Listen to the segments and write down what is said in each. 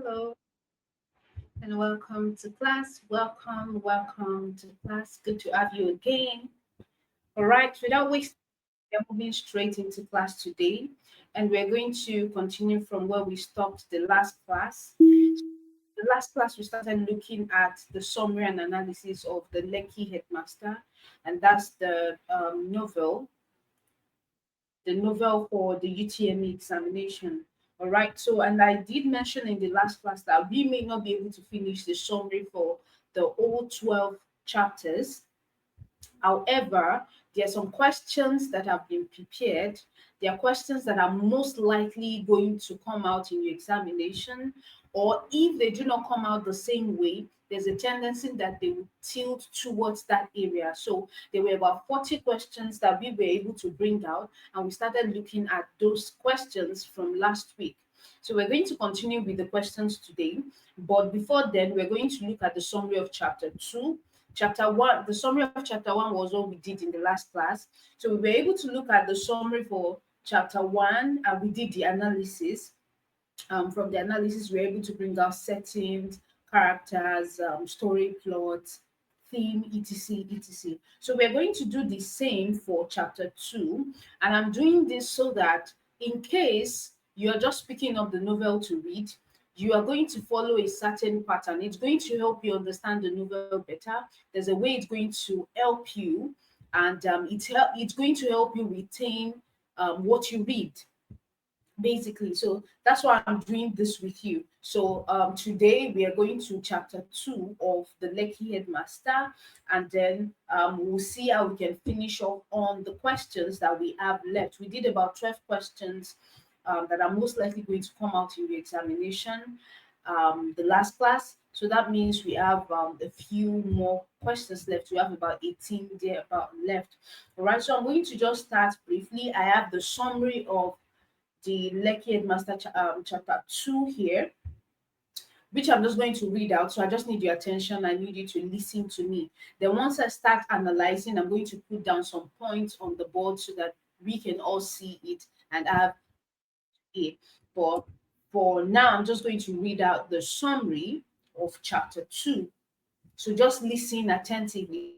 Hello and welcome to class. Welcome to class. Good to have you again. All right, without wasting, we're moving straight into class today, and we're going to continue from where we stopped the last class. The last class, we started looking at the summary and analysis of the Lekki Headmaster, and that's the novel for the UTME examination. All right. So, and I did mention in the last class that we may not be able to finish the summary for the all 12 chapters. However, there are some questions that have been prepared. There are questions that are most likely going to come out in your examination, or if they do not come out the same way, there's a tendency that they will tilt towards that area. So there were about 40 questions that we were able to bring out, and we started looking at those questions from last week. So we're going to continue with the questions today, but before then, we're going to look at the summary of chapter 2. Chapter 1, the summary of chapter 1 was what we did in the last class. So we were able to look at the summary for chapter 1, and we did the analysis. From the analysis, we were able to bring out settings, characters, story plots, theme, etc. etc. So we're going to do the same for chapter 2, and I'm doing this so that in case you're just picking up the novel to read, you are going to follow a certain pattern. It's going to help you understand the novel better. There's a way it's going to help you, and it's going to help you retain what you read basically. So that's why I'm doing this with you. So today we are going to chapter 2 of the Lekki Headmaster, and then we'll see how we can finish off on the questions that we have left. We did about 12 questions that are most likely going to come out in the examination the last class. So that means we have a few more questions left. We have about 18 there about left. All right, so I'm going to just start briefly. I have the summary of the Lekki Headmaster chapter 2 here, which I'm just going to read out. So I just need your attention. I need you to listen to me. Then once I start analyzing, I'm going to put down some points on the board so that we can all see it and have it. But for now, I'm just going to read out the summary of chapter 2. So just listen attentively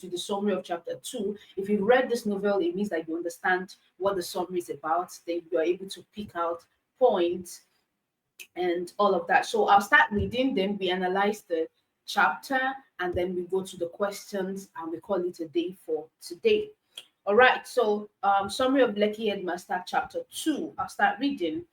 to the summary of chapter 2. If you've read this novel, it means that you understand what the summary is about. Then you are able to pick out points and all of that. So I'll start reading, then we analyze the chapter, and then we go to the questions and we call it a day for today. All right, so summary of Lekki Headmaster chapter 2. I'll start reading.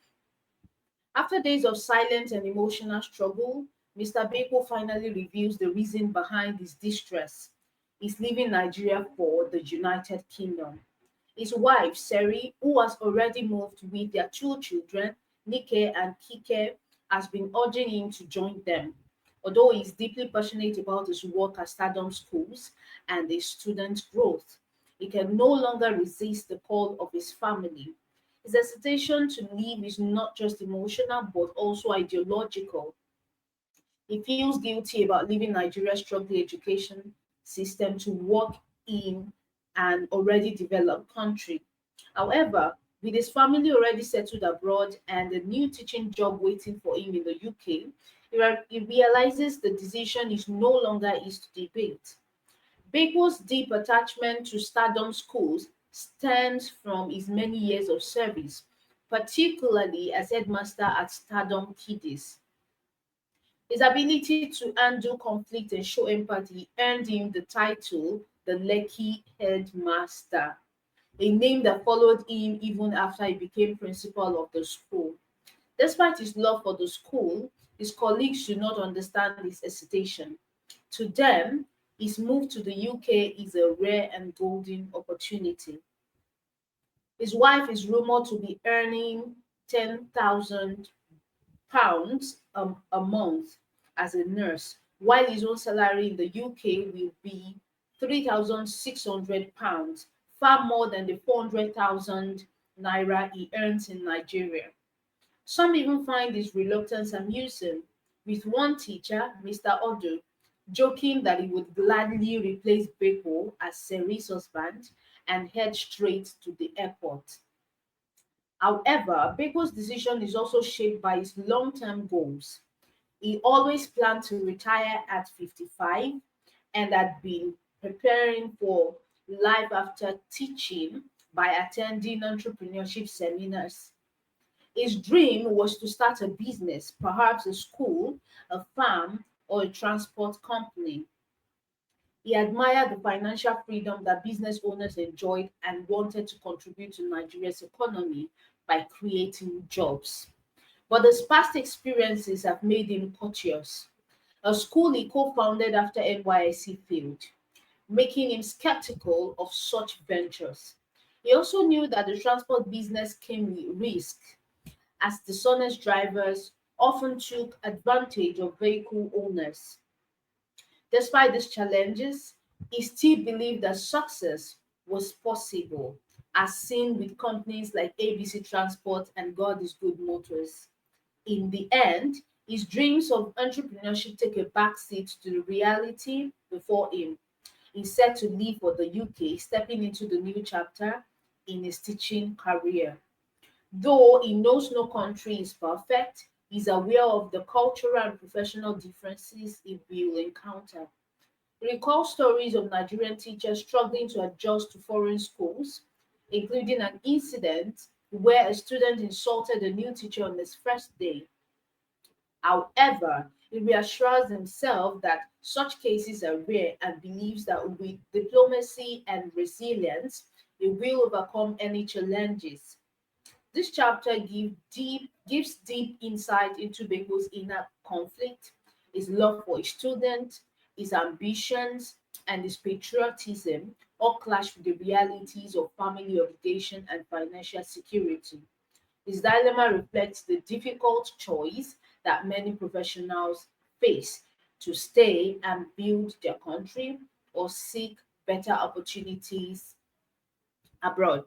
After days of silent and emotional struggle, Mr. Beko finally reveals the reason behind his distress. He's leaving Nigeria for the United Kingdom. His wife, Seri, who has already moved with their two children, Nike and Kike, has been urging him to join them. Although he is deeply passionate about his work at Stardom Schools and his student growth, he can no longer resist the call of his family. His hesitation to leave is not just emotional but also ideological. He feels guilty about leaving Nigeria's struggling education system to work in an already developed country. However, with his family already settled abroad and a new teaching job waiting for him in the UK, he realizes the decision is no longer his to debate. Baker's deep attachment to Stardom Schools stems from his many years of service, particularly as headmaster at Stardom Kiddies. His ability to handle conflict and show empathy earned him the title the Lekki Headmaster, a name that followed him even after he became principal of the school. Despite his love for the school, his colleagues do not understand his hesitation. To them, his move to the UK is a rare and golden opportunity. His wife is rumored to be earning £10,000 a month as a nurse, while his own salary in the UK will be £3,600, far more than the 400,000 naira he earns in Nigeria. Some even find his reluctance amusing, with one teacher, Mr. Odo, joking that he would gladly replace Beko as Seri's husband and head straight to the airport. However, Beko's decision is also shaped by his long-term goals. He always planned to retire at 55 and had been preparing for life after teaching by attending entrepreneurship seminars. His dream was to start a business, perhaps a school, a farm, or a transport company. He admired the financial freedom that business owners enjoyed and wanted to contribute to Nigeria's economy by creating jobs. But his past experiences have made him cautious. A school he co founded after NYSC failed, making him skeptical of such ventures. He also knew that the transport business came with risk, as dishonest drivers often took advantage of vehicle owners. Despite these challenges, he still believed that success was possible, as seen with companies like ABC Transport and God is Good Motors. In the end, his dreams of entrepreneurship take a backseat to the reality before him. He's set to leave for the UK, stepping into the new chapter in his teaching career. Though he knows no country is perfect, he's aware of the cultural and professional differences he will encounter. He recalls stories of Nigerian teachers struggling to adjust to foreign schools, including an incident where a student insulted a new teacher on his first day. However, he reassures himself that such cases are rare and believes that with diplomacy and resilience, he will overcome any challenges. This chapter gives deep insight into Beko's inner conflict, his love for his student, his ambitions, and his patriotism all clash with the realities of family obligation and financial security. His dilemma reflects the difficult choice that many professionals face to stay and build their country or seek better opportunities abroad.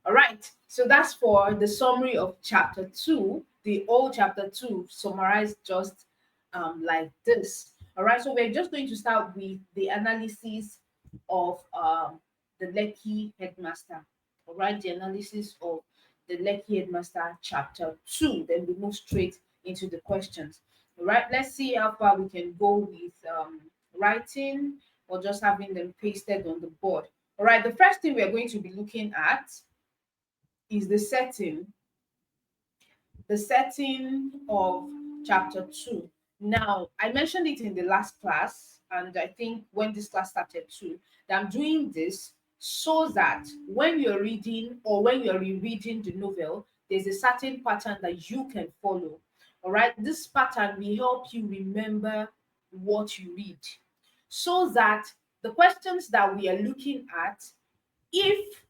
All right, so that's for the summary of chapter 2, the whole chapter 2 summarized just like this. All right, so we're just going to start with the analysis of the Lekki Headmaster. All right, the analysis of the Lekki Headmaster chapter 2. Then we move straight into the questions. All right, let's see how far we can go with writing or just having them pasted on the board. All right, the first thing we are going to be looking at is the setting of chapter 2. Now, I mentioned it in the last class, and I think when this class started too, that I'm doing this so that when you're reading or when you're rereading the novel, there's a certain pattern that you can follow. All right, this pattern will help you remember what you read so that the questions that we are looking at, if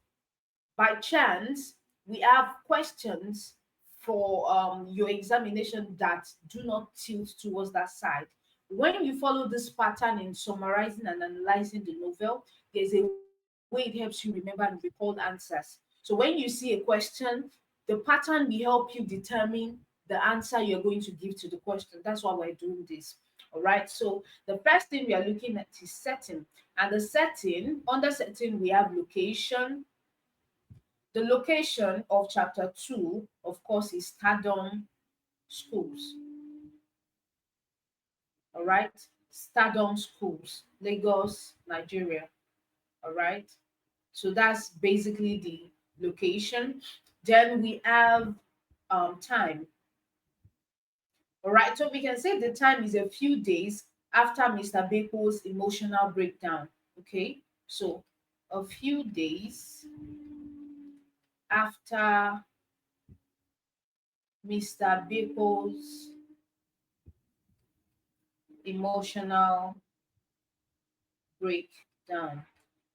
by chance we have questions for your examination that do not tilt towards that side, when you follow this pattern in summarizing and analyzing the novel, there's a way it helps you remember and recall answers. So when you see a question, the pattern will help you determine the answer you're going to give to the question. That's why we're doing this. All right, so the first thing we are looking at is setting, and the setting, under setting we have location. The location of chapter 2, of course, is Stardom Schools. All right. Stardom Schools, Lagos, Nigeria. All right. So that's basically the location. Then we have time. All right. So we can say the time is a few days after Mr. Beko's emotional breakdown. Okay. So a few days after Mr. Beko's emotional breakdown.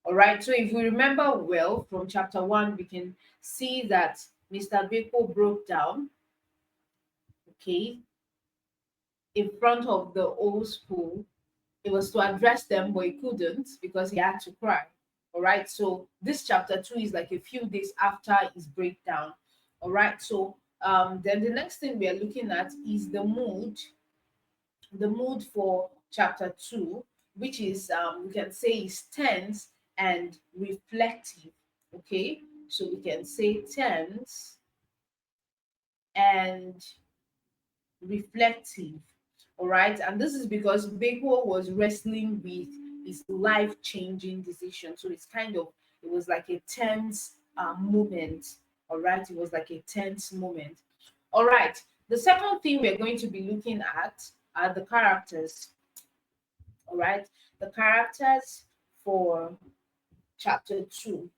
All right, so if we remember well from chapter 1, we can see that Mr. Beko broke down, okay, in front of the whole school. It was to address them, but he couldn't because he had to cry. All right, so this chapter 2 is like a few days after his breakdown. All right, so then the next thing we are looking at is the mood for chapter 2, which is we can say is tense and reflective. Okay, so we can say tense and reflective. All right. And this is because Beko was wrestling with his life changing decision. So it was like a tense moment. All right. It was like a tense moment. All right. The second thing we're going to be looking at are the characters. All right. The characters for chapter 2.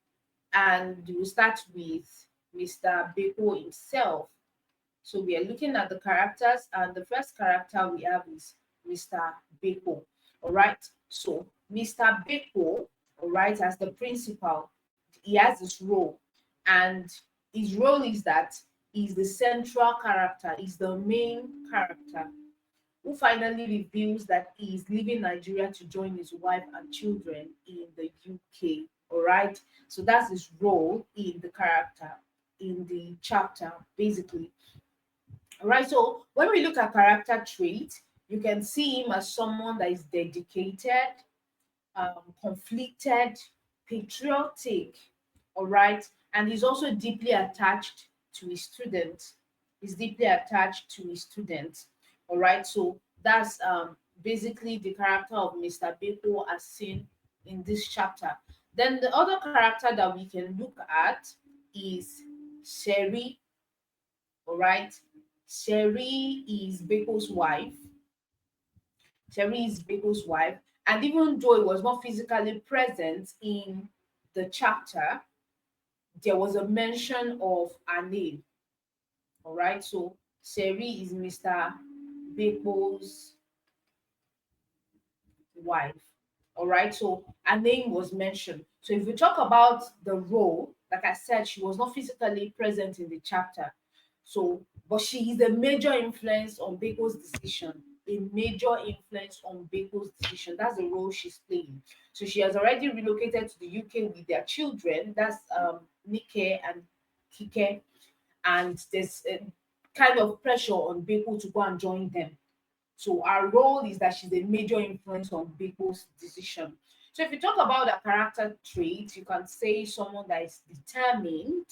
And we'll start with Mr. Beko himself. So we are looking at the characters, and the first character we have is Mr. Beko. All right. So Mr. Beko, all right, as the principal, he has this role, and his role is that he's the central character, he's the main character who finally reveals that he is leaving Nigeria to join his wife and children in the UK. All right. So that's his role in the character, in the chapter, basically. All right, so when we look at character traits, you can see him as someone that is dedicated, conflicted, patriotic, all right, and he's also deeply attached to his students. He's deeply attached to his students, all right. So that's basically the character of Mr. Beko as seen in this chapter. Then the other character that we can look at is Sherry, all right. Sherry is Beko's wife. Sherry is Beko's wife. And even though it was not physically present in the chapter, there was a mention of her name. All right. So Sherry is Mr. Beko's wife. All right. So her name was mentioned. So if we talk about the role, like I said, she was not physically present in the chapter. So, but she is a major influence on Beko's decision. A major influence on Beko's decision. That's the role she's playing. So she has already relocated to the UK with their children. That's Nike and Kike, and there's a kind of pressure on Beko to go and join them. So our role is that she's a major influence on people's decision. So if you talk about a character trait, you can say someone that is determined,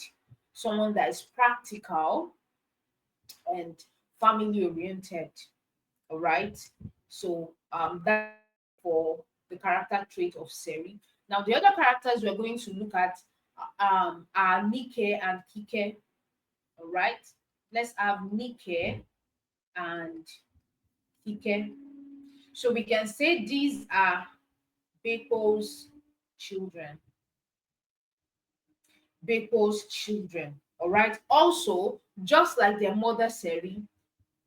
someone that is practical and family oriented. All right. So that's for the character trait of Seri. Now the other characters we're going to look at are Nike and Kike. All right. Let's have Nike and Kike. So we can say these are Beko's children. Beko's children. All right. Also, just like their mother Seri,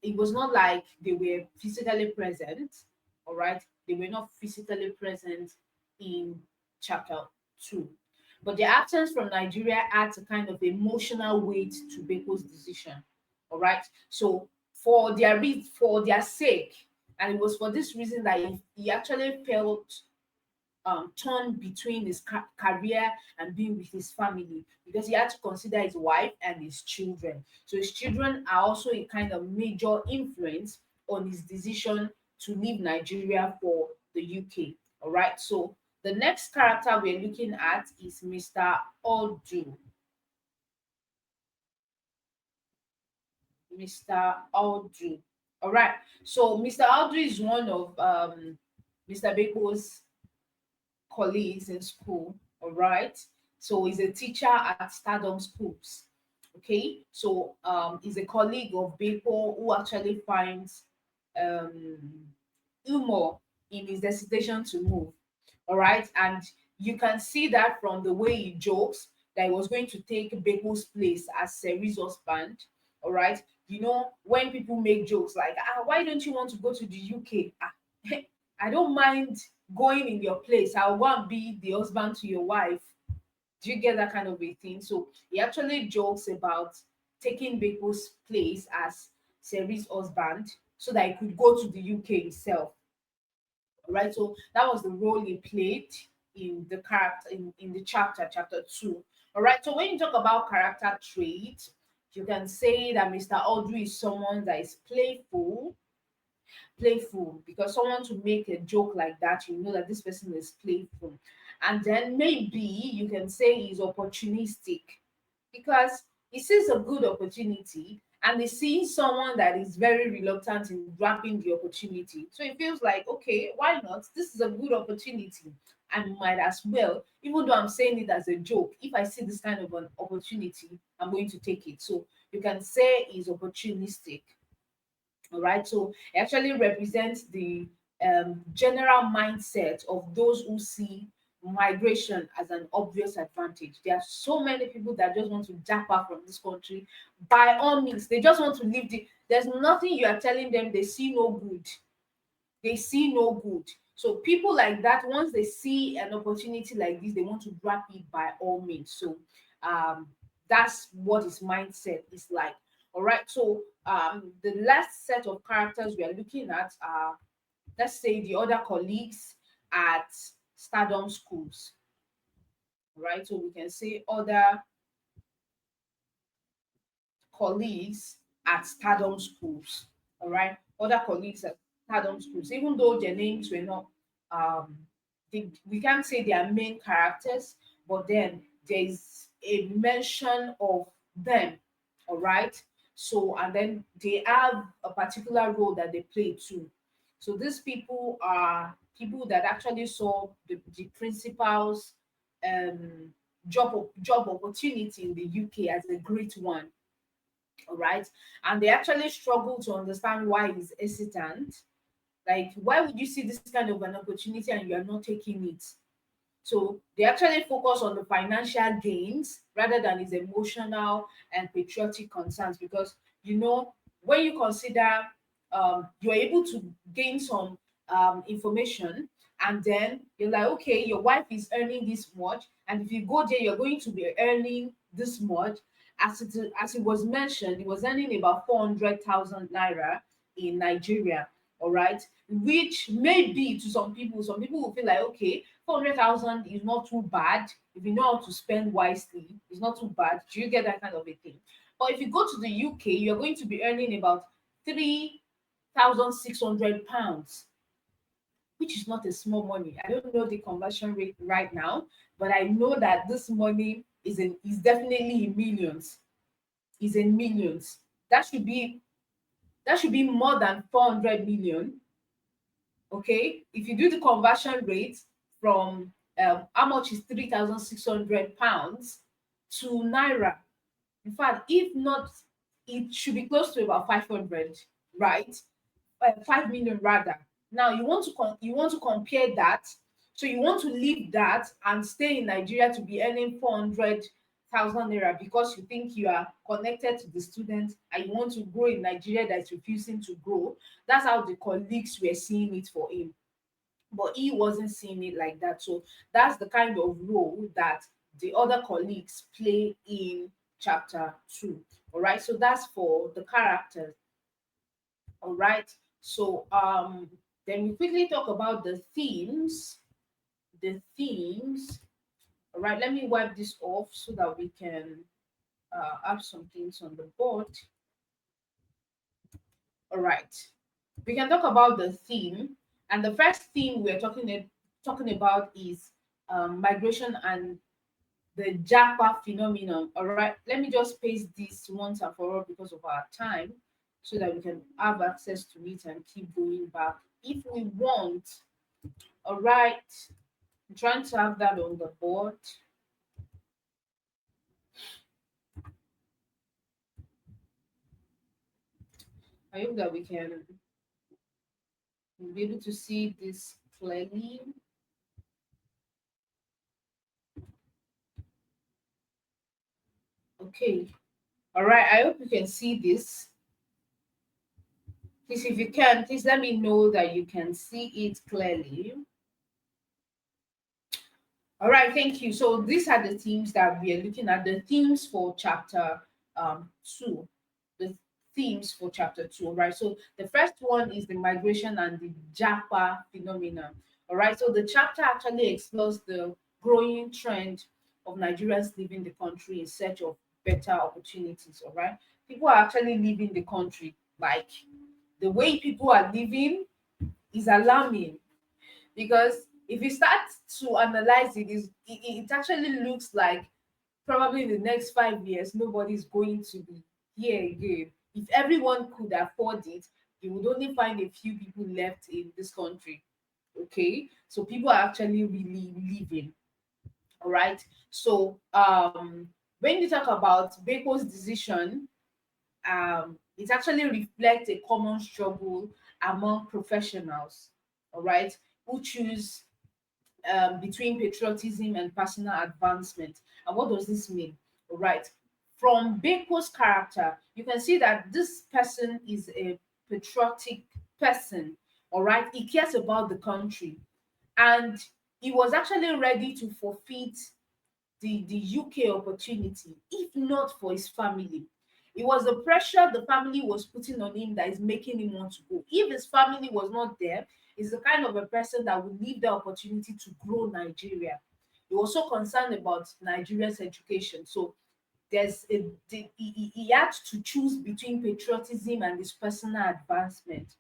it was not like they were physically present. All right. They were not physically present in chapter 2. But their absence from Nigeria adds a kind of emotional weight to Beko's decision. All right. So for their sake, and it was for this reason that he actually felt torn between his career and being with his family, because he had to consider his wife and his children. So his children are also a kind of major influence on his decision to leave Nigeria for the UK. All right. So the next character we're looking at is Mr. Odu. Mr. Odu. All right. So Mr. Odu is one of Mr. Beko's colleagues in school. All right. So he's a teacher at Stardom Schools. Okay. So he's a colleague of Beko who actually finds um, humor in his decision to move. All right. And you can see that from the way he jokes that he was going to take Beko's place as Seri's husband. All right. You know, when people make jokes like, why don't you want to go to the UK? I don't mind going in your place. I'll go and be the husband to your wife. Do you get that kind of a thing? So he actually jokes about taking Beko's place as Seri's husband so that he could go to the UK himself. Right. So that was the role he played in the character in the chapter 2. All right. So when you talk about character traits, you can say that Mr. Audrey is someone that is playful, because someone to make a joke like that, you know that this person is playful. And then maybe you can say he's opportunistic, because he sees a good opportunity and they see someone that is very reluctant in grabbing the opportunity. So it feels like, okay, why not? This is a good opportunity and might as well, even though I'm saying it as a joke, if I see this kind of an opportunity, I'm going to take it. So you can say is opportunistic. All right. So it actually represents the general mindset of those who see migration as an obvious advantage. There are so many people that just want to jump out from this country. By all means, they just want to leave. There's nothing you are telling them they see no good. They see no good. So people like that, once they see an opportunity like this, they want to grab it by all means. So um, that's what his mindset is like. All right. So the last set of characters we are looking at are, let's say, the other colleagues at Stardom schools. All right. So we can say other colleagues at Stardom schools. All right, other colleagues at Stardom schools, even though their names were not, um, we can't say they are main characters, but then there's a mention of them. All right, so and then they have a particular role that they play too. So these people are people that actually saw the principal's job opportunity in the UK as a great one. All right, and they actually struggle to understand why he's hesitant. Like, why would you see this kind of an opportunity and you are not taking it? So they actually focus on the financial gains rather than his emotional and patriotic concerns, because when you consider you're able to gain some information, and then you're like, okay, your wife is earning this much, and if you go there, you're going to be earning this much. As it was mentioned, he was earning about 400,000 naira in Nigeria. All right, which may be to some people will feel like, okay, 400,000 is not too bad. If you know how to spend wisely, it's not too bad. Do you get that kind of a thing? But if you go to the UK, you're going to be earning about 3,600 pounds, which is not a small money. I don't know the conversion rate right now, but I know that this money is definitely in millions. Is in millions. That should be more than 400 million. Okay, if you do the conversion rate from how much is 3,600 pounds to naira, in fact, if not, it should be close to about 500, right? 5 million rather. Now you want to compare that. So you want to leave that and stay in Nigeria to be earning 400,000 naira because you think you are connected to the student and you want to grow in Nigeria that is refusing to grow. That's how the colleagues were seeing it for him, but he wasn't seeing it like that. So that's the kind of role that the other colleagues play in chapter 2. All right, so that's for the characters. All right, so then we quickly talk about the themes. The themes. All right, let me wipe this off so that we can have some things on the board. All right, we can talk about the theme, and the first theme we're talking about is migration and the Japa phenomenon. All right, let me just paste this once and for all because of our time, so that we can have access to it and keep going back if we want. All right, I'm trying to have that on the board. I hope that we can be able to see this clearly. Okay. All right, I hope you can see this. Please, if you can, please let me know that you can see it clearly. All right, thank you. So these are the themes that we are looking at. The themes for chapter 2. The themes for chapter 2. All right. So the first one is the migration and the Japa phenomenon. All right. So the chapter actually explores the growing trend of Nigerians leaving the country in search of better opportunities. All right. People are actually leaving the country. Like, the way people are living is alarming, because if you start to analyze it actually looks like probably in the next 5 years nobody's going to be here again. If everyone could afford it, you would only find a few people left in this country. Okay, so people are actually really living. All right. So when you talk about Bacon's decision, it actually reflects a common struggle among professionals, all right, who choose between patriotism and personal advancement. And what does this mean? All right. From Bacon's character, you can see that this person is a patriotic person. All right. He cares about the country, and he was actually ready to forfeit the UK opportunity, if not for his family. It was the pressure the family was putting on him that is making him want to go. If his family was not there, he's the kind of a person that would leave the opportunity to grow Nigeria. He was so concerned about Nigeria's education. So he had to choose between patriotism and his personal advancement.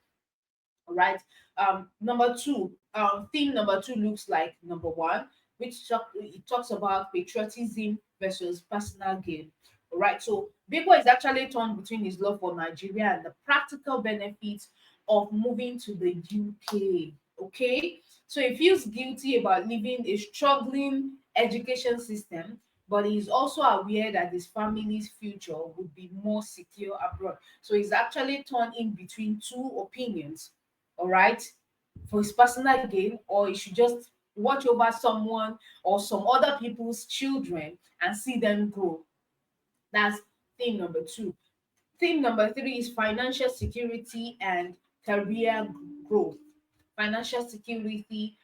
All right. Number two, theme number two looks like number one, it talks about patriotism versus personal gain. All right. So Biko is actually torn between his love for Nigeria and the practical benefits of moving to the UK. Okay. So he feels guilty about leaving a struggling education system, but he's also aware that his family's future would be more secure abroad. So he's actually torn in between two opinions, all right, for his personal gain, or he should just watch over someone or some other people's children and see them grow. That's theme number two. Theme number three is financial security and career growth. Financial security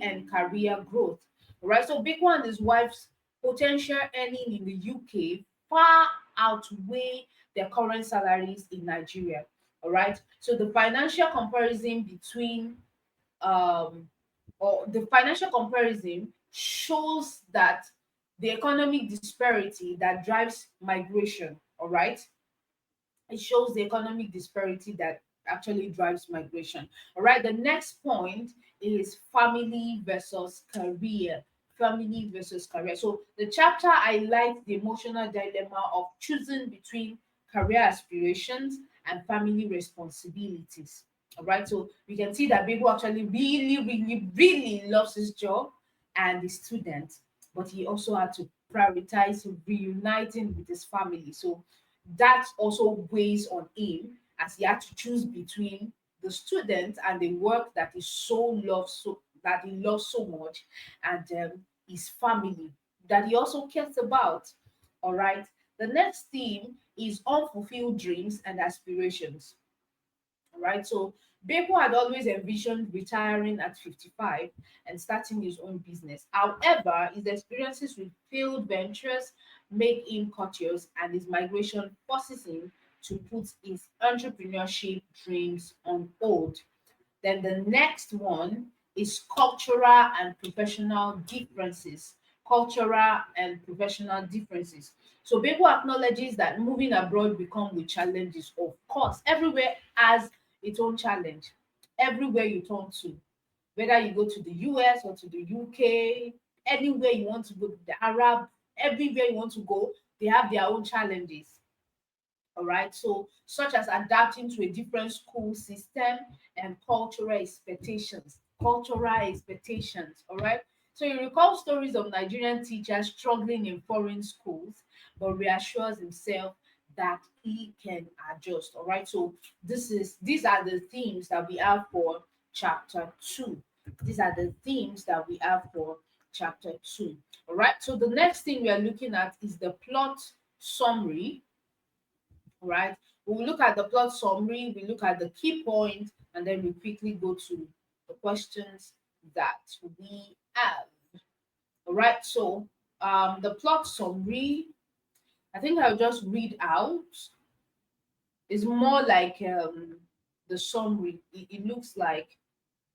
and career growth. All right. So Big One and his wife's potential earning in the UK far outweigh their current salaries in Nigeria. All right. So the financial comparison between um or the financial comparison shows that the economic disparity that drives migration, all right, it shows the economic disparity that actually drives migration. All right, the next point is family versus career. Family versus career. So the chapter highlights the emotional dilemma of choosing between career aspirations and family responsibilities. All right, so we can see that Bego actually really loves his job and the student, but he also had to prioritize reuniting with his family. So that also weighs on him as he had to choose between the student and the work that he loves so much, and his family that he also cares about. All right. The next theme is unfulfilled dreams and aspirations. Right? So Beko had always envisioned retiring at 55 and starting his own business. However, his experiences with failed ventures make him cautious, and his migration forces him to put his entrepreneurship dreams on hold. Then the next one is cultural and professional differences. Cultural and professional differences. So Beko acknowledges that moving abroad will come with challenges. Of course, everywhere has its own challenge. Everywhere you turn to, whether you go to the US or to the UK, anywhere you want to go, the Arab, everywhere you want to go, they have their own challenges. All right. So, such as adapting to a different school system and cultural expectations. Cultural expectations. All right. So, he recalls stories of Nigerian teachers struggling in foreign schools, but reassures himself that he can adjust. All right. So, these are the themes that we have for chapter two. These are the themes that we have for chapter two. All right. So, the next thing we are looking at is the plot summary. Right? We'll look at the plot summary, we look at the key points, and then we quickly go to the questions that we have. All right, so the plot summary, I think I'll just read out. It's more like the summary. It looks like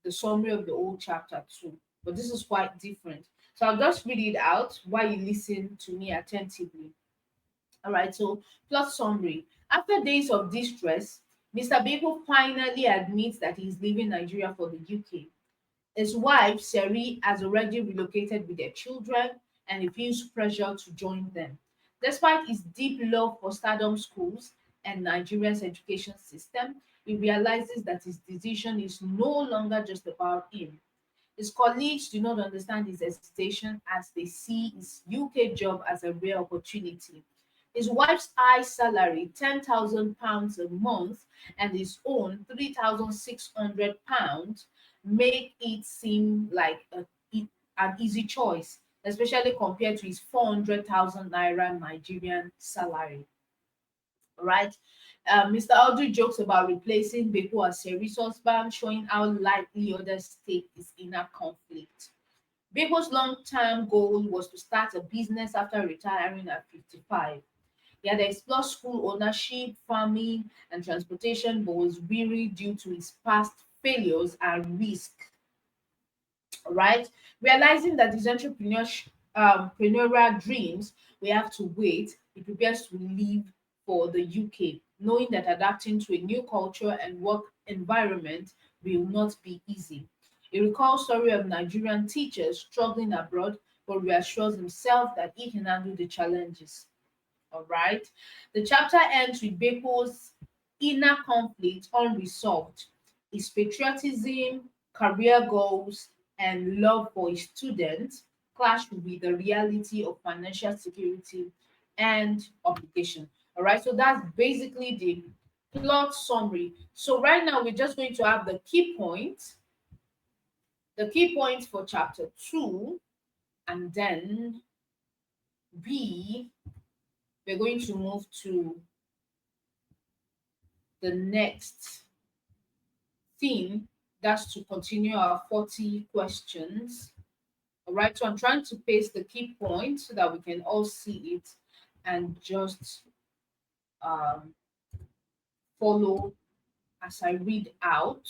the summary of the old chapter too, but this is quite different. So I'll just read it out while you listen to me attentively. All right, so plot summary. After days of distress, Mr. Beko finally admits that he is leaving Nigeria for the UK. His wife, Seri, has already relocated with their children, and he feels pressure to join them. Despite his deep love for Stardom schools, and Nigeria's education system, he realizes that his decision is no longer just about him. His colleagues do not understand his hesitation as they see his UK job as a rare opportunity. His wife's high salary, £10,000 a month, and his own £3,600 make it seem like an easy choice, especially compared to his 400,000 naira Nigerian salary. Right? Mr. Audrey jokes about replacing Beko as a resource bank, showing how likely others take his inner conflict. Beko's long-term goal was to start a business after retiring at 55. He had explored school ownership, farming, and transportation, but was weary due to his past failures and risk. Right? Realizing that his entrepreneurial dreams will have to wait, he prepares to leave for the UK, knowing that adapting to a new culture and work environment will not be easy. He recalls story of Nigerian teachers struggling abroad, but reassures himself that he can handle the challenges. All right. The chapter ends with Beko's inner conflict unresolved. His patriotism, career goals, and love for his students clash with the reality of financial security and obligation. All right. So that's basically the plot summary. So right now we're just going to have the key points for chapter 2, and then B, we're going to move to the next theme. That's to continue our 40 questions. All right, so I'm trying to paste the key points so that we can all see it and just um, follow as I read out.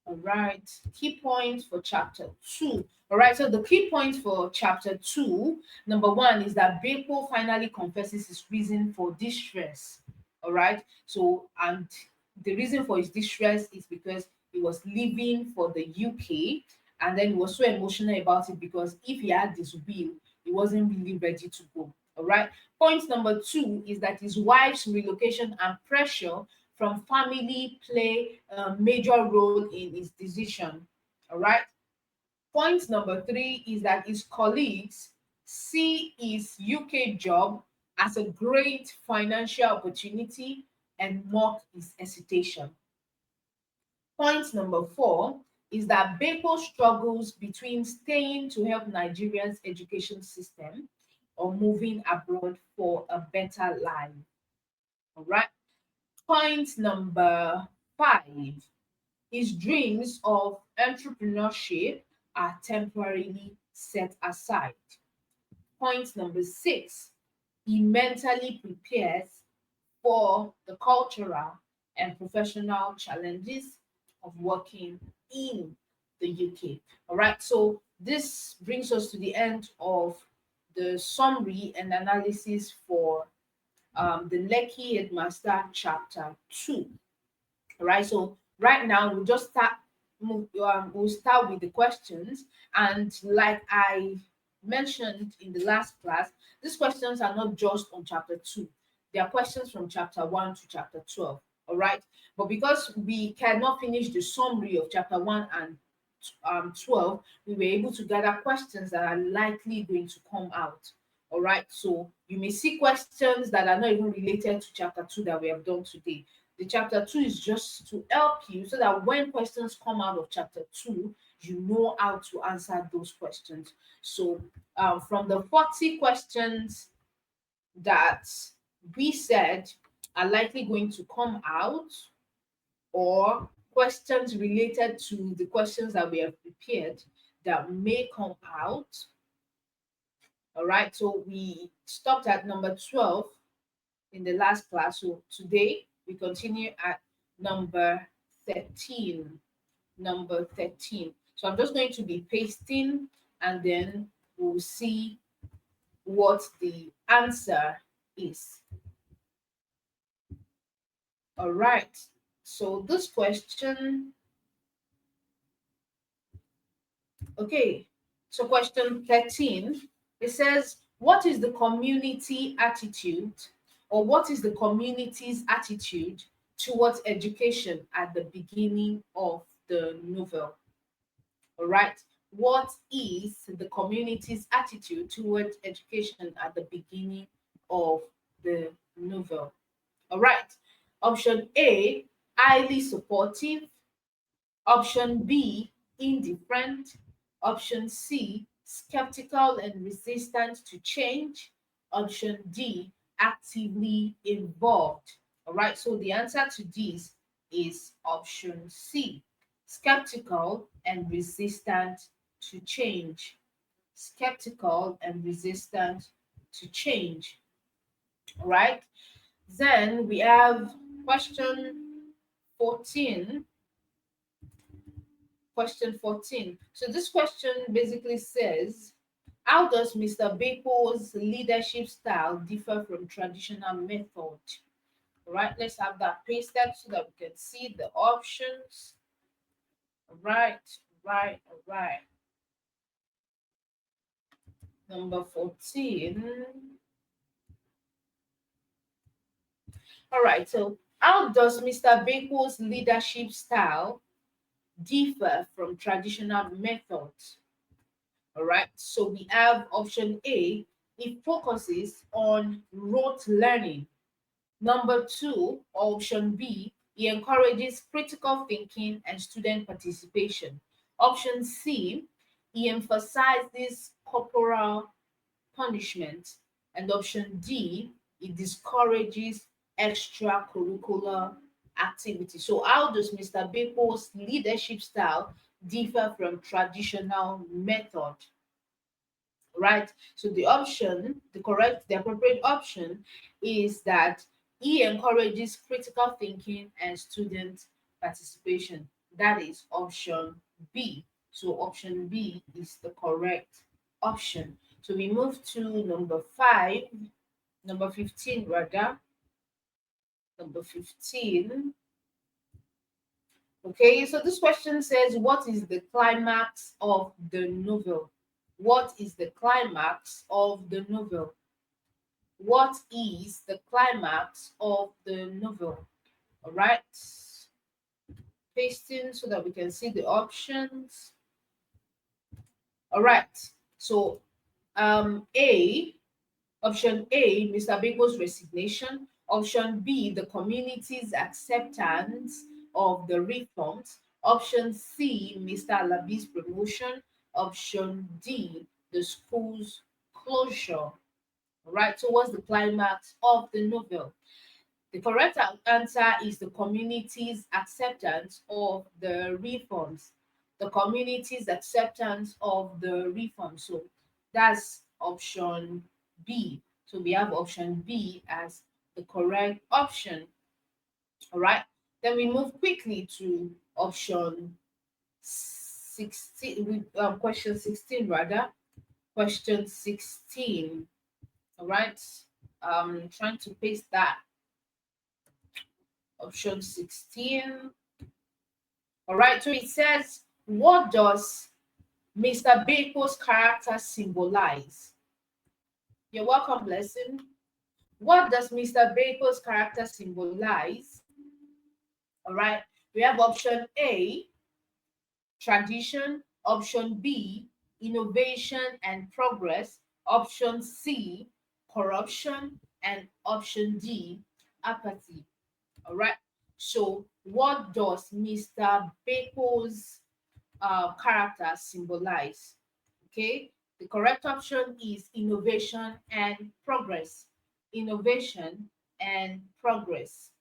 All right, key points for chapter 2. All right, so the key points for chapter 2, number 1 is that Beko finally confesses his reason for distress. All right, so and the reason for his distress is because he was leaving for the UK, and then he was so emotional about it because if he had this will, he wasn't really ready to go. All right, point number 2 is that his wife's relocation and pressure from family play a major role in his decision. All right. Point number 3 is that his colleagues see his UK job as a great financial opportunity and mock his hesitation. Point number 4 is that Beko struggles between staying to help Nigeria's education system or moving abroad for a better life. All right. Point number 5, his dreams of entrepreneurship are temporarily set aside. Point number 6, he mentally prepares for the cultural and professional challenges of working in the UK. All right, so this brings us to the end of the summary and analysis for the Lekki Headmaster chapter 2. All right, so right now we'll just we'll start with the questions. And like I mentioned in the last class, these questions are not just on chapter 2. They are questions from chapter 1 to chapter 12. All right, but because we cannot finish the summary of chapter 1 and 12, we were able to gather questions that are likely going to come out. All right, so you may see questions that are not even related to chapter 2 that we have done today. The chapter 2 is just to help you so that when questions come out of chapter 2, you know how to answer those questions. So from the 40 questions that we said are likely going to come out, or questions related to the questions that we have prepared that may come out. All right, so we stopped at number 12 in the last class. So today we continue at number 13. Number 13. So I'm just going to be pasting and then we'll see what the answer is. All right. So this question, okay. So question 13, it says, What is the community attitude, or what is the community's attitude towards education at the beginning of the novel? All right. What is the community's attitude towards education at the beginning of the novel? All right. Option A, highly supportive. Option B, indifferent. Option C, skeptical and resistant to change. Option D, actively involved. All right, so the answer to this is option C, skeptical and resistant to change. Skeptical and resistant to change. All right, then we have question 14. Question 14. So this question basically says, how does Mr. Bapo's leadership style differ from traditional method? All right, let's have that pasted so that we can see the options. All right, all right. Number 14. All right, so how does Mr. Bapo's leadership style differ from traditional methods? All right, so we have option A, it focuses on rote learning. Number two, option B, he encourages critical thinking and student participation. Option C, he emphasizes corporal punishment. And option D, it discourages extracurricular activity. So, how does Mr. Bepo's leadership style differ from traditional method? Right? So the appropriate option is that he encourages critical thinking and student participation. That is option B. So option B is the correct option. So we move to number 15 rather. Number 15. Okay, so this question says, what is the climax of the novel? What is the climax of the novel? What is the climax of the novel? All right, pasting so that we can see the options. All right, so A, option A, Mr. Beko's resignation. Option B, the community's acceptance of the reforms. Option C, Mr. Alabi's promotion. Option D, the school's closure. All right, so what's the climax of the novel? The correct answer is the community's acceptance of the reforms. The community's acceptance of the reforms. So that's option B. So we have option B as the correct option. All right. Then we move quickly to option 16, question 16 rather. Question 16. All right. Trying to paste that. Option 16. All right, so it says, what does Mr. Bako's character symbolize? You're welcome, Blessing. What does Mr. Bako's character symbolize? All right, we have option A, tradition. Option B, innovation and progress. Option C, corruption. And option D, apathy. All right. So, what does Mr. Bako's character symbolize? Okay. The correct option is innovation and progress. Innovation and progress.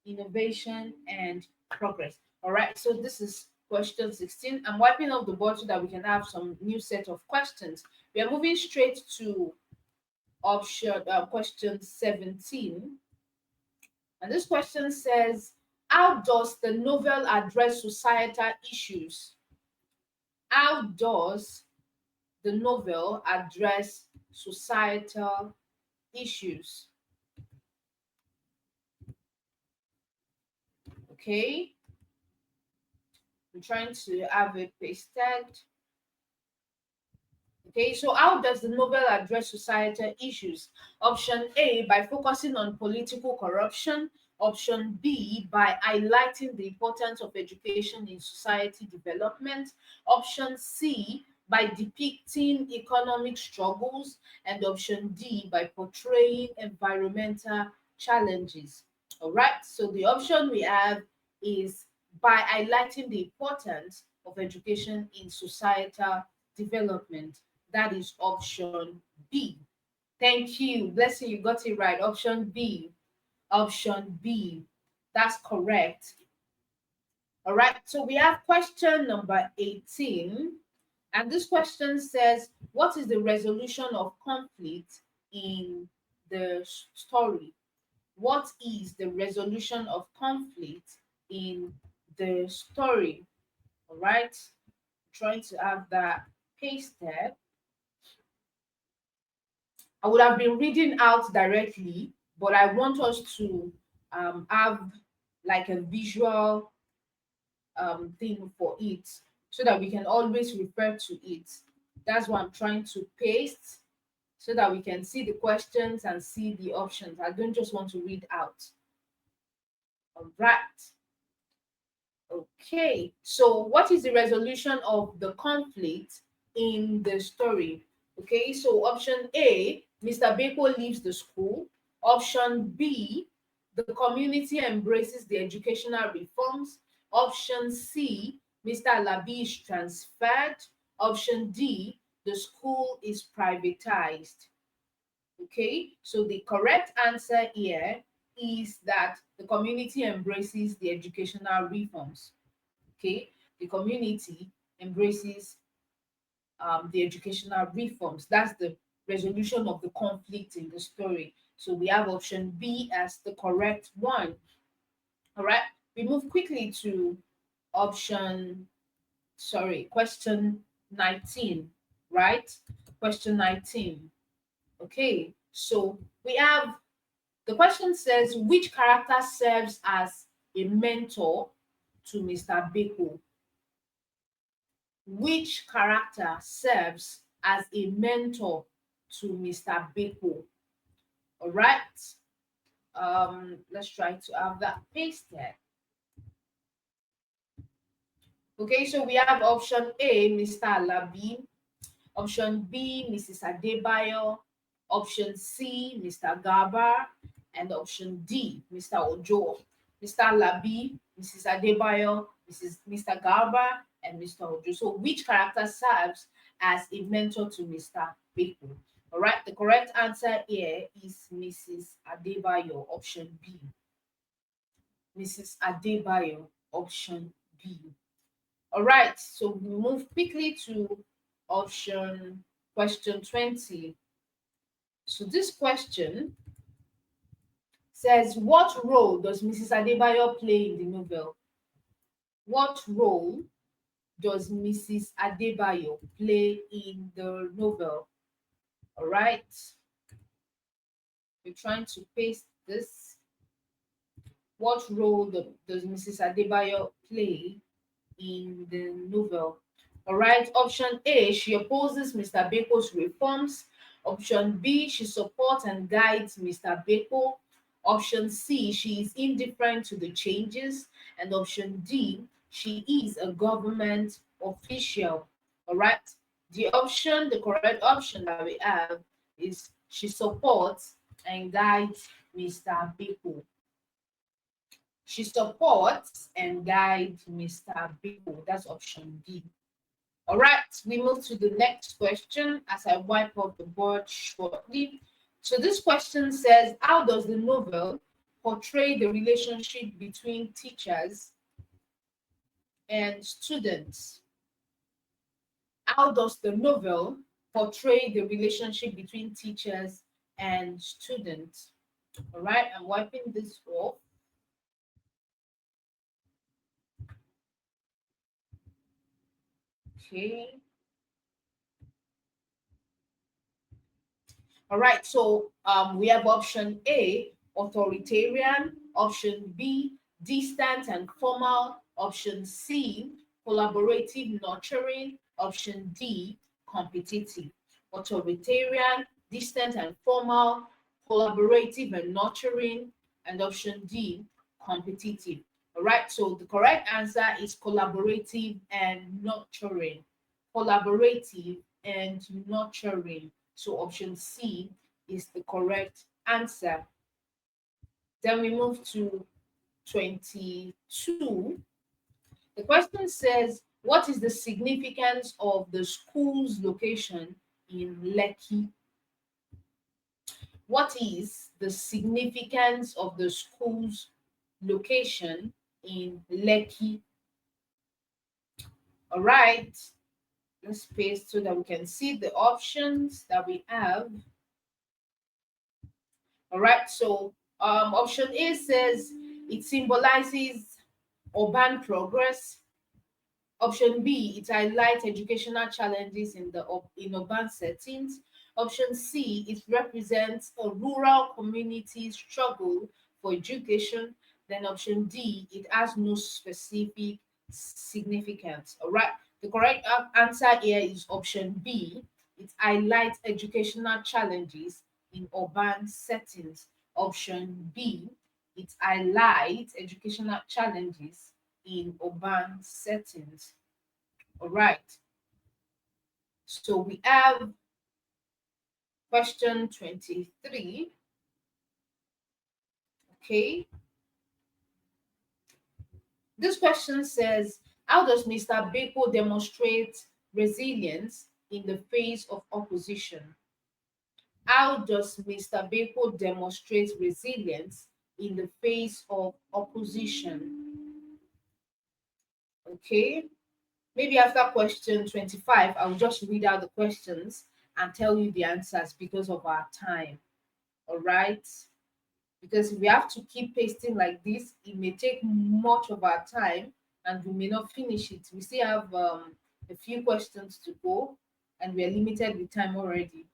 Innovation and progress. All right. So, this is question 16. I'm wiping off the board so that we can have some new set of questions. We are moving straight to option question 17. And this question says, how does the novel address societal issues? How does the novel address societal issues? Okay, I'm trying to have it pasted. Okay, so how does the novel address societal issues? Option A, by focusing on political corruption. Option B, by highlighting the importance of education in society development. Option C, by depicting economic struggles. And option D, by portraying environmental challenges. All right, so the option we have is by highlighting the importance of education in societal development. That is option B. Thank you. Blessing, you got it right. Option B. Option B. That's correct. All right. So we have question number 18. And this question says, what is the resolution of conflict in the story? What is the resolution of conflict in the story? All right. Trying to have that pasted. I would have been reading out directly, but I want us to have like a visual thing for it so that we can always refer to it. That's why I'm trying to paste so that we can see the questions and see the options. I don't just want to read out. All right. Okay, so what is the resolution of the conflict in the story? Okay, so option A, Mr. Beko leaves the school. Option B, the community embraces the educational reforms. Option C, Mr. Alabi is transferred. Option D, the school is privatized. Okay, so the correct answer here is that the community embraces the educational reforms. Okay, the community embraces the educational reforms. That's the resolution of the conflict in the story. So we have option B as the correct one. All right, we move quickly to question 19, right? Question 19. Okay, so we have the question says, which character serves as a mentor to Mr. Beko? Which character serves as a mentor to Mr. Beko? All right. Let's try to have that pasted. Okay, so we have option A, Mr. Alabi. Option B, Mrs. Adebayo. Option C, Mr. Garba. And option D, Mr. Ojo. Mr. Alabi, Mrs. Adebayo, Mr. Garba, and Mr. Ojo. So which character serves as a mentor to Mr. Beko? All right, the correct answer here is Mrs. Adebayo, option B. Mrs. Adebayo, option B. All right, so we move quickly to question 20. So this question says, what role does Mrs. Adebayo play in the novel? What role does Mrs. Adebayo play in the novel? All right, we're trying to paste this. What role does Mrs. Adebayo play in the novel? All right, option A, she opposes Mr. Beko's reforms. Option B, she supports and guides Mr. Beko. Option C, she is indifferent to the changes. And option D, she is a government official. All right, the correct option that we have is she supports and guides Mr. Beko. She supports and guides Mr. Beko. That's option D. All right, we move to the next question as I wipe up the board shortly. So this question says, how does the novel portray the relationship between teachers and students? How does the novel portray the relationship between teachers and students? All right, I'm wiping this off. Okay. All right, so we have option A, authoritarian, option B, distant and formal, option C, collaborative, nurturing, option D, competitive. authoritarian, distant and formal, collaborative and nurturing, and option D, competitive. All right, so the correct answer is collaborative and nurturing. Collaborative and nurturing. So option C is the correct answer. Then we move to 22. The question says, what is the significance of the school's location in Lekki? What is the significance of the school's location in Lekki? All right, let's paste so that we can see the options that we have. All right, so option A says it symbolizes urban progress. Option B, it highlights educational challenges in urban settings. Option C, it represents a rural community struggle for education. Then option D, it has no specific significance. All right, the correct answer here is option B. It highlights educational challenges in urban settings. Option B, it highlights educational challenges in urban settings. All right. So we have question 23. Okay. This question says, how does Mr. Beko demonstrate resilience in the face of opposition? How does Mr. Beko demonstrate resilience in the face of opposition? Okay. Maybe after question 25, I'll just read out the questions and tell you the answers because of our time. All right. Because if we have to keep pasting like this, it may take much of our time and we may not finish it. We still have a few questions to go and we are limited with time already.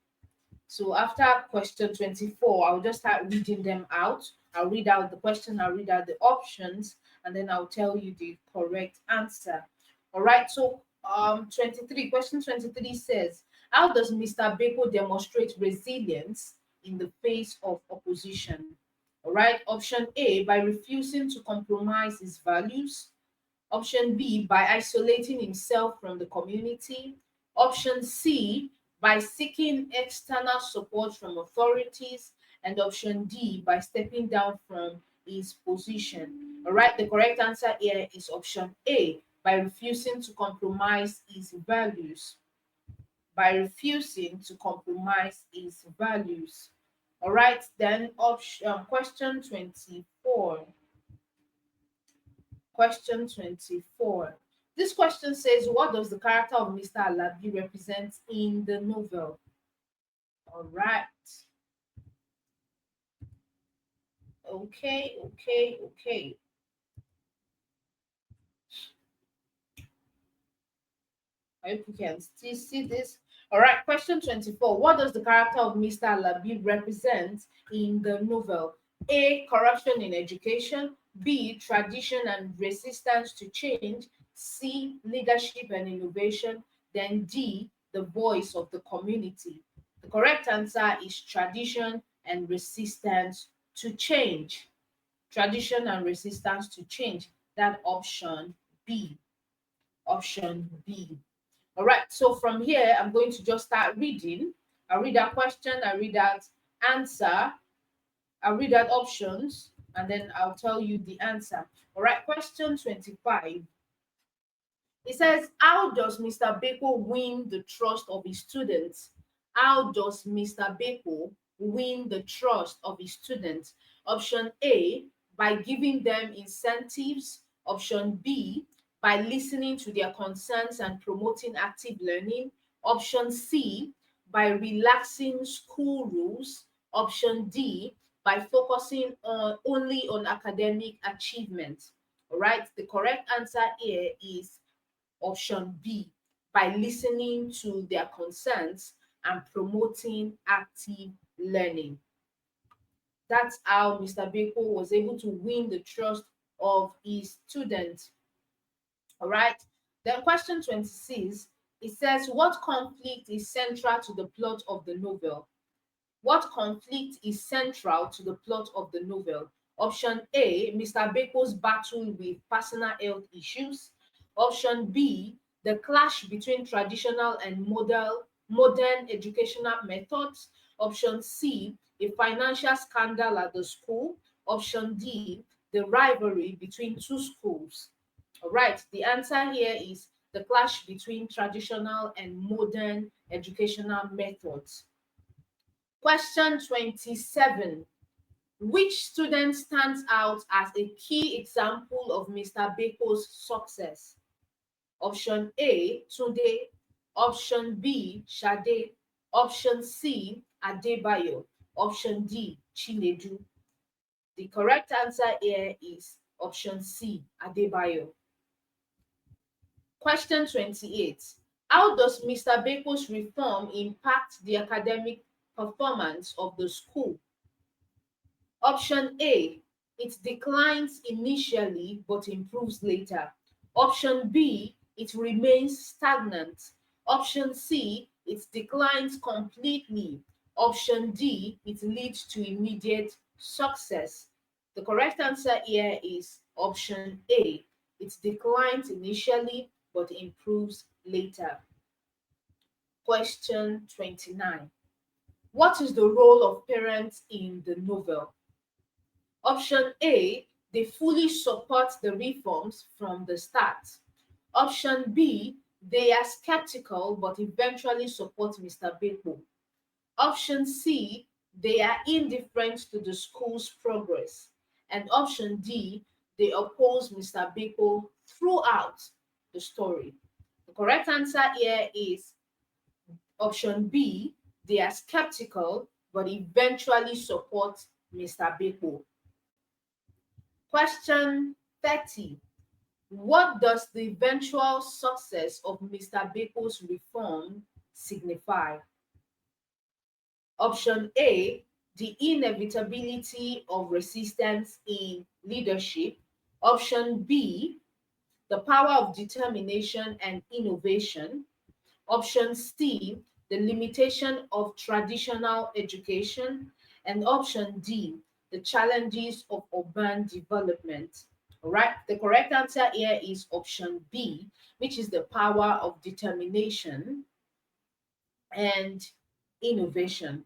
So after question 24, I'll just start reading them out. I'll read out the question, I'll read out the options, and then I'll tell you the correct answer. All right, so 23, question 23 says, how does Mr. Beko demonstrate resilience in the face of opposition? All right, option A, by refusing to compromise his values. Option B, by isolating himself from the community. Option C, by seeking external support from authorities. And option D, by stepping down from his position. All right, the correct answer here is option A, by refusing to compromise his values. By refusing to compromise his values. All right, then question 24. Question 24. This question says, what does the character of Mr. Alabi represent in the novel? All right. Okay. I hope you can still see this. All right, question 24. What does the character of Mr. Alabi represent in the novel? A, corruption in education. B, tradition and resistance to change. C, leadership and innovation. Then D, the voice of the community. The correct answer is tradition and resistance to change. Tradition and resistance to change. That option B. Option B. All right, so from here, I'm going to just start reading. I read that question, I read that answer, I read that options, and then I'll tell you the answer. All right, question 25. It says, how does Mr. Beko win the trust of his students? How does Mr. Beko win the trust of his students? Option A, by giving them incentives. Option B, by listening to their concerns and promoting active learning. Option C, by relaxing school rules. Option D, by focusing only on academic achievement. All right, the correct answer here is option B, by listening to their concerns and promoting active learning. That's how Mr. Beko was able to win the trust of his students. All right. Then question 26. It says, what conflict is central to the plot of the novel? What conflict is central to the plot of the novel? Option A, Mr. Beko's battle with personal health issues. Option B, the clash between traditional and modern educational methods. Option C, a financial scandal at the school. Option D, the rivalry between two schools. All right, the answer here is the clash between traditional and modern educational methods. Question 27. Which student stands out as a key example of Mr. Beko's success? Option A, Tunde. Option B, Shade. Option C, Adebayo. Option D, Chinedu. The correct answer here is option C, Adebayo. Question 28. How does Mr. Beko's reform impact the academic performance of the school? Option A, it declines initially but improves later. Option B, it remains stagnant. Option C, it declines completely. Option D, it leads to immediate success. The correct answer here is option A. It declines initially but improves later. Question 29. What is the role of parents in the novel? Option A, they fully support the reforms from the start. Option B, they are skeptical but eventually support Mr. Beko. Option C, they are indifferent to the school's progress. And option D, they oppose Mr. Beko throughout the story. The correct answer here is option B, they are skeptical but eventually support Mr. Beko. Question 30. What does the eventual success of Mr. Beko's reform signify? Option A, the inevitability of resistance in leadership. Option B, the power of determination and innovation. Option C, the limitation of traditional education. And option D, the challenges of urban development. All right, the correct answer here is option B, which is the power of determination and innovation.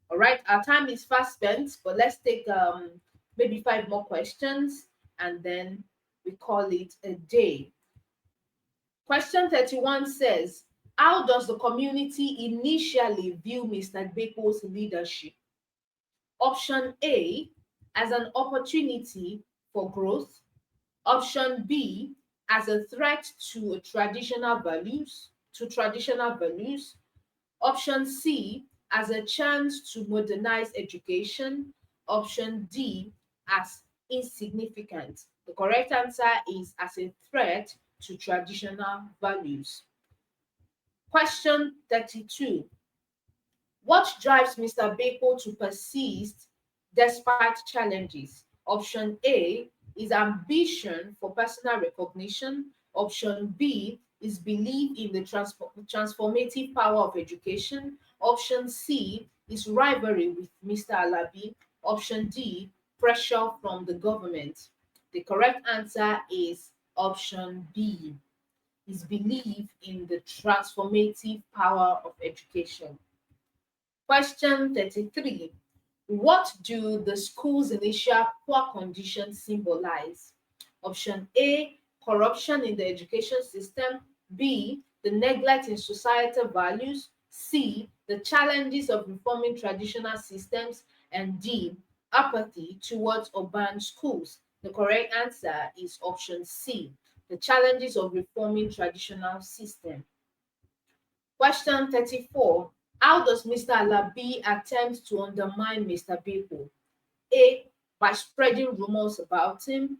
All right, our time is fast spent, but let's take maybe 5 more questions and then we call it a day. Question 31 says, how does the community initially view Mr. Beko's leadership? Option A, as an opportunity for growth. Option B, as a threat to traditional values. Option C, as a chance to modernize education. Option D, as insignificant. The correct answer is as a threat to traditional values. Question 32. What drives Mr. Beko to persist despite challenges? Option A is ambition for personal recognition. Option B is belief in the transformative power of education. Option C is rivalry with Mr. Alabi. Option D, pressure from the government. The correct answer is option B, is belief in the transformative power of education. Question 33. What do the school's initial poor conditions symbolize? Option A, corruption in the education system. B, the neglect in societal values. C, the challenges of reforming traditional systems. And D, apathy towards urban schools. The correct answer is option C, the challenges of reforming traditional system. Question 34. How does Mr. Alabi attempt to undermine Mr. Beko? A, by spreading rumors about him.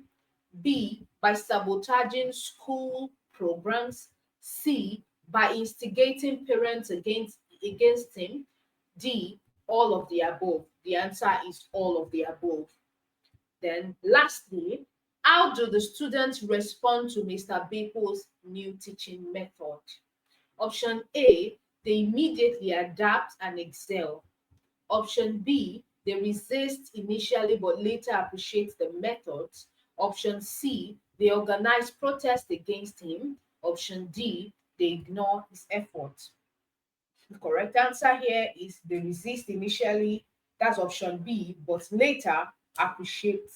B, by sabotaging school programs. C, by instigating parents against him. D, all of the above. The answer is all of the above. Then lastly, how do the students respond to Mr. Beko's new teaching method? Option A, they immediately adapt and excel. Option B, they resist initially but later appreciate the methods. Option C, they organize protest against him. Option D, they ignore his effort. The correct answer here is they resist initially, that's option B, but later appreciate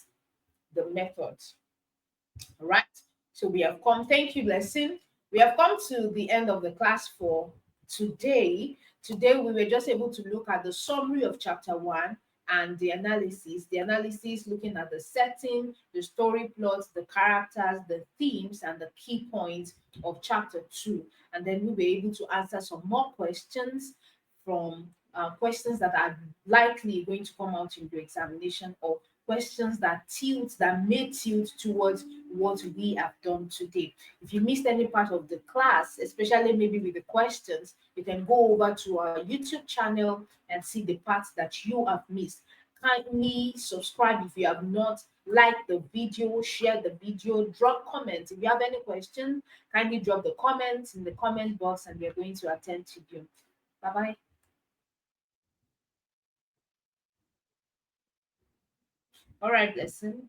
the methods. All right. So we have come, thank you, lesson. We have come to the end of the class for today. Today, we were just able to look at the summary of chapter one and the analysis. The analysis looking at the setting, the story plots, the characters, the themes, and the key points of chapter two. And then we were able to answer some more questions from questions that are likely going to come out in the examination, or questions that may tilt towards what we have done today. If you missed any part of the class, especially maybe with the questions, you can go over to our YouTube channel and see the parts that you have missed. Kindly subscribe if you have not, like the video, share the video, drop comments. If you have any questions, kindly drop the comments in the comment box and we are going to attend to you. Bye bye. All right, lesson.